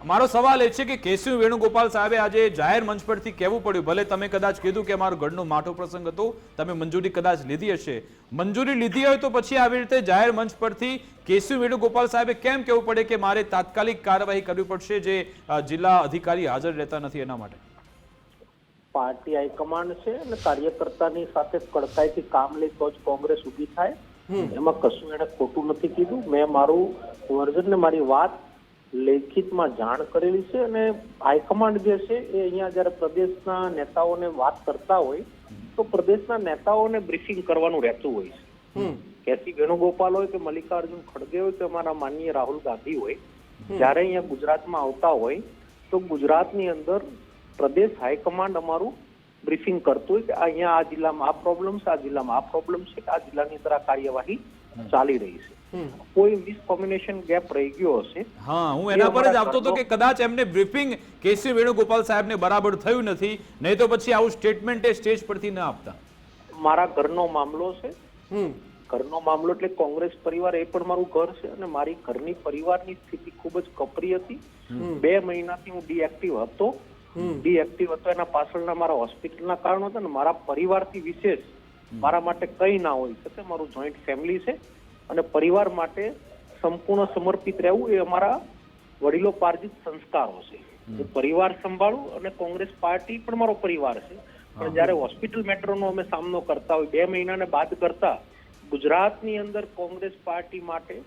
મારો સવાલ એ છે કે કેસી વેણુગોપાલ સાહેબે આજે જાહેર મંચ પરથી કહેવું પડ્યું, ભલે તમે કદાચ કીધું કે મારો ઘરનો માઠો પ્રસંગ હતો, તમે મંજૂરી કદાચ લીધી હશે, મંજૂરી લીધી હોય તો પછી આવી રીતે જાહેર મંચ પરથી કેસી વેણુગોપાલ સાહેબે કેમ કહેવું પડે કે મારે તાત્કાલિક કાર્યવાહી કરવી પડશે જે જિલ્લા અધિકારી હાજર રહેતા નથી એના માટે? પાર્ટી હાઈકમાન્ડ છે અને કાર્યકર્તાની સાથે કડકાઈથી કામ લે તો જ કોંગ્રેસ ઊભી થાય. એમાં કશું એને ખોટું નથી કીધું. મેં મારું વર્ઝન ને મારી વાત લેખિતમાં જાણ કરેલી છે અને હાઈકમાન્ડ જે છે એ અહીંયા જયારે પ્રદેશના નેતાઓને વાત કરતા હોય તો પ્રદેશના નેતાઓને બ્રીફિંગ કરવાનું રહેતું હોય છે. કેસી વેણુગોપાલ હોય કે મલ્લિકાર્જુન ખડગે હોય કે અમારા માનનીય રાહુલ ગાંધી હોય, જયારે અહીંયા ગુજરાતમાં આવતા હોય તો ગુજરાતની અંદર પ્રદેશ હાઈકમાન્ડ અમારું બ્રીફિંગ કરતું હોય કે અહીંયા આ જિલ્લામાં આ પ્રોબ્લેમ છે, આ જિલ્લામાં આ પ્રોબ્લેમ છે, આ જિલ્લાની અંદર આ કાર્યવાહી ચાલી રહી છે. કોઈ મિસકોમ્યુનિકેશન ગેપ રહી ગયો હશે. હા, હું એના પર જ આવતો હતો કે કદાચ એમને બ્રીફિંગ કેસી વેણુગોપાલ સાહેબને બરાબર થયું નથી, નહીં તો પછી આવું સ્ટેટમેન્ટ એ સ્ટેજ પરથી ન આપતા. મારા ઘરનો મામલો છે, ઘરનો મામલો એટલે કોંગ્રેસ પરિવાર એ પણ મારું ઘર છે અને મારી ઘરની પરિવારની સ્થિતિ ખૂબ જ કપરી હતી. 2 મહિનાથી હું ડીએક્ટિવ હતો. એના પાછળના મારા હોસ્પિટલના કારણો હતા ને મારા પરિવારથી વિશેષ મારા માટે કઈ ના હોય શકે. મારું જોઈન્ટ ફેમિલી છે અને પરિવાર માટે સંપૂર્ણ સમર્પિત રહેવું એ અમારા વડીલોપાર્જિત સંસ્કારો છે. હું પરિવાર સંભાળું અને કોંગ્રેસ પાર્ટી પણ મારો પરિવાર છે. પણ જયારે હોસ્પિટલ મેટરનો અમે સામનો કરતા હોય 2 મહિનાને બાદ કરતા ગુજરાતની અંદર કોંગ્રેસ પાર્ટી માટે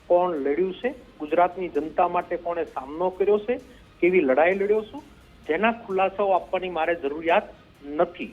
કોણ લડ્યું છે, ગુજરાતની જનતા માટે કોણે સામનો કર્યો છે, કેવી લડાઈ લડ્યો છું, જેના ખુલાસાઓ આપવાની મારે જરૂરિયાત નથી.